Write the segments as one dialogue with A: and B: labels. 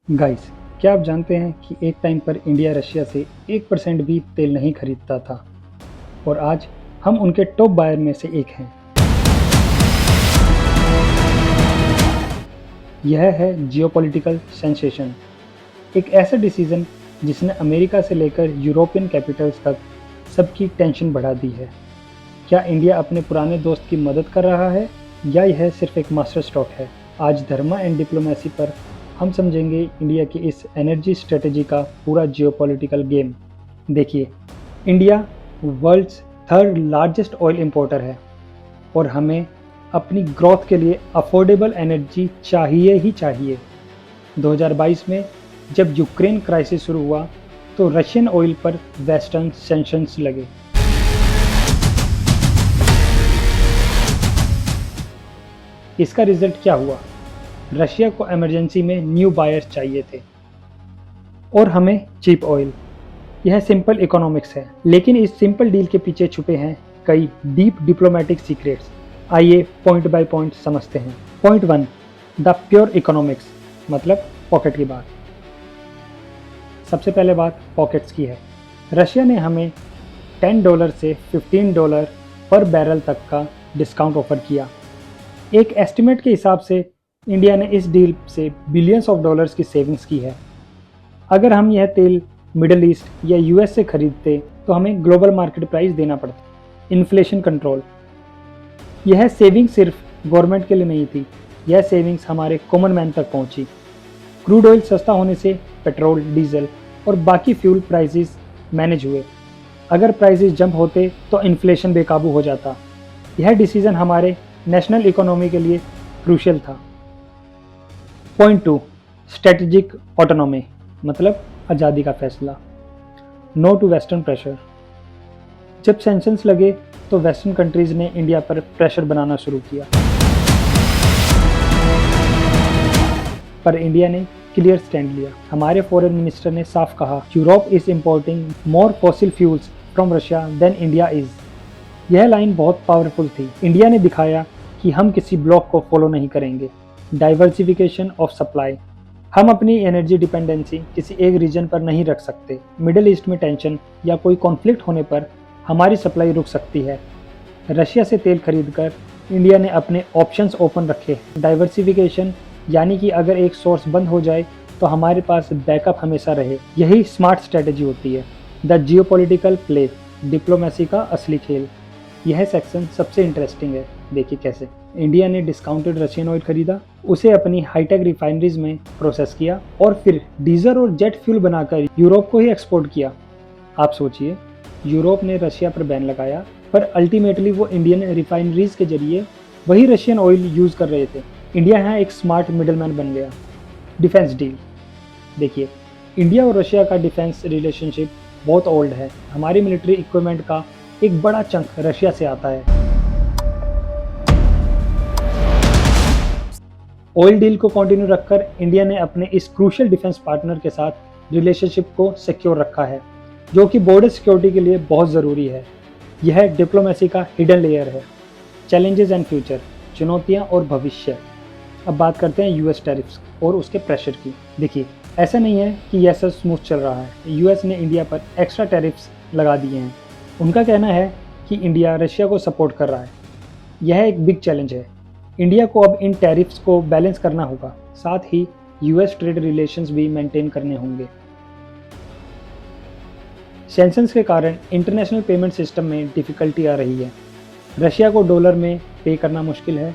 A: Guys, क्या आप जानते हैं कि एक टाइम पर इंडिया रशिया से 1% भी तेल नहीं खरीदता था और आज हम उनके टॉप बायर में से एक हैं। यह है जियोपॉलिटिकल सेंसेशन, एक ऐसा डिसीजन जिसने अमेरिका से लेकर यूरोपियन कैपिटल्स तक सबकी टेंशन बढ़ा दी है। क्या इंडिया अपने पुराने दोस्त की मदद कर रहा है या यह सिर्फ एक मास्टर स्ट्रोक है? आज धर्मा एंड डिप्लोमेसी पर हम समझेंगे इंडिया की इस एनर्जी स्ट्रेटेजी का पूरा जियोपॉलिटिकल गेम। देखिए, India world's third largest oil importer है और हमें अपनी ग्रोथ के लिए अफोर्डेबल एनर्जी चाहिए ही चाहिए। 2022 में जब यूक्रेन क्राइसिस शुरू हुआ तो रशियन ऑयल पर वेस्टर्न सैंक्शंस लगे। इसका रिजल्ट क्या हुआ? रशिया को इमरजेंसी में न्यू बायर्स चाहिए थे और हमें चीप ऑयल। यह सिंपल इकोनॉमिक्स है, लेकिन इस सिंपल डील के पीछे छुपे हैं कई डीप डिप्लोमेटिक सीक्रेट्स। आइए पॉइंट बाय पॉइंट समझते हैं। पॉइंट 1, द प्योर इकोनॉमिक्स, मतलब पॉकेट की बात। सबसे पहले बात पॉकेट्स की है। रशिया ने हमें $10 से $15 पर बैरल तक का डिस्काउंट ऑफर किया। एक एस्टिमेट के हिसाब से इंडिया ने इस डील से बिलियंस ऑफ डॉलर्स की सेविंग्स की है। अगर हम यह तेल मिडल ईस्ट या यूएस से खरीदते तो हमें ग्लोबल मार्केट प्राइस देना पड़ता। इन्फ्लेशन कंट्रोल, यह सेविंग सिर्फ गवर्नमेंट के लिए नहीं थी, यह सेविंग्स हमारे कॉमन मैन तक पहुंची। क्रूड ऑयल सस्ता होने से पेट्रोल, डीजल और बाकी फ्यूल प्राइसेस मैनेज हुए। अगर प्राइसेस जंप होते तो इन्फ्लेशन बेकाबू हो जाता। यह डिसीजन हमारे नेशनल इकोनॉमी के लिए क्रूशियल था। पॉइंट 2, स्ट्रेटेजिक ऑटोनॉमी, मतलब आज़ादी का फैसला। No to western pressure. जब सैंक्शंस लगे तो वेस्टर्न कंट्रीज ने इंडिया पर प्रेशर बनाना शुरू किया, पर इंडिया ने क्लियर स्टैंड लिया। हमारे फॉरेन मिनिस्टर ने साफ कहा, Europe is importing more fossil fuels from Russia than India is. यह लाइन बहुत पावरफुल थी। इंडिया ने दिखाया कि हम किसी ब्लॉक को फॉलो नहीं करेंगे। डाइवर्सिफिकेशन ऑफ सप्लाई, हम अपनी एनर्जी डिपेंडेंसी किसी एक रीजन पर नहीं रख सकते। मिडिल ईस्ट में टेंशन या कोई कॉन्फ्लिक्ट होने पर हमारी सप्लाई रुक सकती है। रशिया से तेल खरीदकर इंडिया ने अपने ऑप्शंस ओपन रखे। डाइवर्सिफिकेशन यानी कि अगर एक सोर्स बंद हो जाए तो हमारे पास बैकअप हमेशा रहे। यही स्मार्ट स्ट्रेटेजी होती है। द जियोपॉलिटिकल प्ले, डिप्लोमेसी का असली खेल। यह सेक्शन सबसे इंटरेस्टिंग है। देखिए कैसे इंडिया ने डिस्काउंटेड रशियन ऑयल खरीदा, उसे अपनी हाईटेक रिफाइनरीज में प्रोसेस किया और फिर डीजल और जेट फ्यूल बनाकर यूरोप को ही एक्सपोर्ट किया। आप सोचिए, यूरोप ने रशिया पर बैन लगाया, पर अल्टीमेटली वो इंडियन रिफाइनरीज के जरिए वही रशियन ऑयल यूज़ कर रहे थे। इंडिया यहाँ एक स्मार्ट मिडलमैन बन गया। डिफेंस डील, देखिए इंडिया और रशिया का डिफेंस रिलेशनशिप बहुत ओल्ड है। हमारी मिलिट्री इक्विपमेंट का एक बड़ा चंक रशिया से आता है। ऑयल डील को कंटिन्यू रखकर इंडिया ने अपने इस क्रूशियल डिफेंस पार्टनर के साथ रिलेशनशिप को सिक्योर रखा है, जो कि बॉर्डर सिक्योरिटी के लिए बहुत ज़रूरी है। यह डिप्लोमेसी का हिडन लेयर है। चैलेंजेस एंड फ्यूचर, चुनौतियां और भविष्य। अब बात करते हैं यूएस टैरिफ्स और उसके प्रेशर की। देखिए, ऐसा नहीं है कि यह सब स्मूथ चल रहा है। यूएस ने इंडिया पर एक्स्ट्रा टैरिफ्स लगा दिए हैं। उनका कहना है कि इंडिया रशिया को सपोर्ट कर रहा है। यह एक बिग चैलेंज है। इंडिया को अब इन टैरिफ्स को बैलेंस करना होगा, साथ ही यूएस ट्रेड रिलेशंस भी मेंटेन करने होंगे। सैंक्शंस के कारण इंटरनेशनल पेमेंट सिस्टम में डिफिकल्टी आ रही है। रशिया को डॉलर में पे करना मुश्किल है,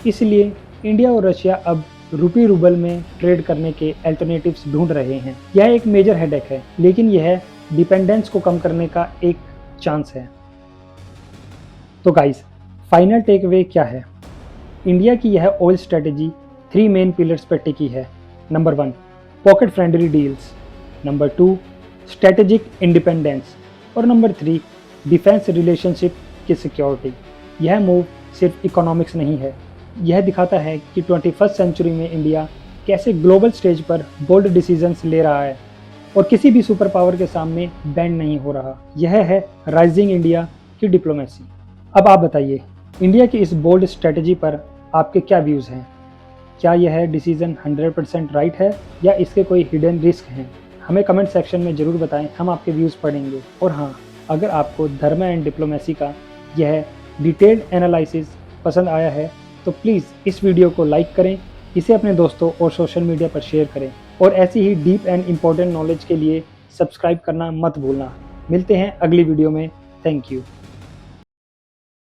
A: इसलिए इंडिया और रशिया अब रूपी रूबल में ट्रेड करने के अल्टरनेटिव्स ढूंढ रहे हैं। यह एक मेजर हेडेक है, लेकिन यह डिपेंडेंस को कम करने का एक चांस है। तो गाइस, फाइनल टेक अवे क्या है? इंडिया की यह ऑयल स्ट्रेटेजी 3 मेन पिलर्स पर टिकी है। Number 1, pocket friendly deals. Number 2, strategic independence. और नंबर 3, डिफेंस रिलेशनशिप की सिक्योरिटी। यह मूव सिर्फ इकोनॉमिक्स नहीं है, यह दिखाता है कि 21st सेंचुरी में इंडिया कैसे ग्लोबल स्टेज पर बोल्ड डिसीजंस ले रहा है और किसी भी सुपर पावर के सामने बैंड नहीं हो रहा। यह है राइजिंग इंडिया की डिप्लोमेसी। अब आप बताइए, इंडिया की इस बोल्ड स्ट्रेटजी पर आपके क्या व्यूज़ हैं? क्या यह डिसीजन 100% राइट है या इसके कोई हिडन रिस्क हैं? हमें कमेंट सेक्शन में ज़रूर बताएं, हम आपके व्यूज़ पढ़ेंगे। और हाँ, अगर आपको धर्मा एंड डिप्लोमेसी का यह डिटेल्ड एनालिसिस पसंद आया है तो प्लीज़ इस वीडियो को लाइक करें, इसे अपने दोस्तों और सोशल मीडिया पर शेयर करें और ऐसी ही डीप एंड इम्पोर्टेंट नॉलेज के लिए सब्सक्राइब करना मत भूलना। मिलते हैं अगली वीडियो में। Thank you.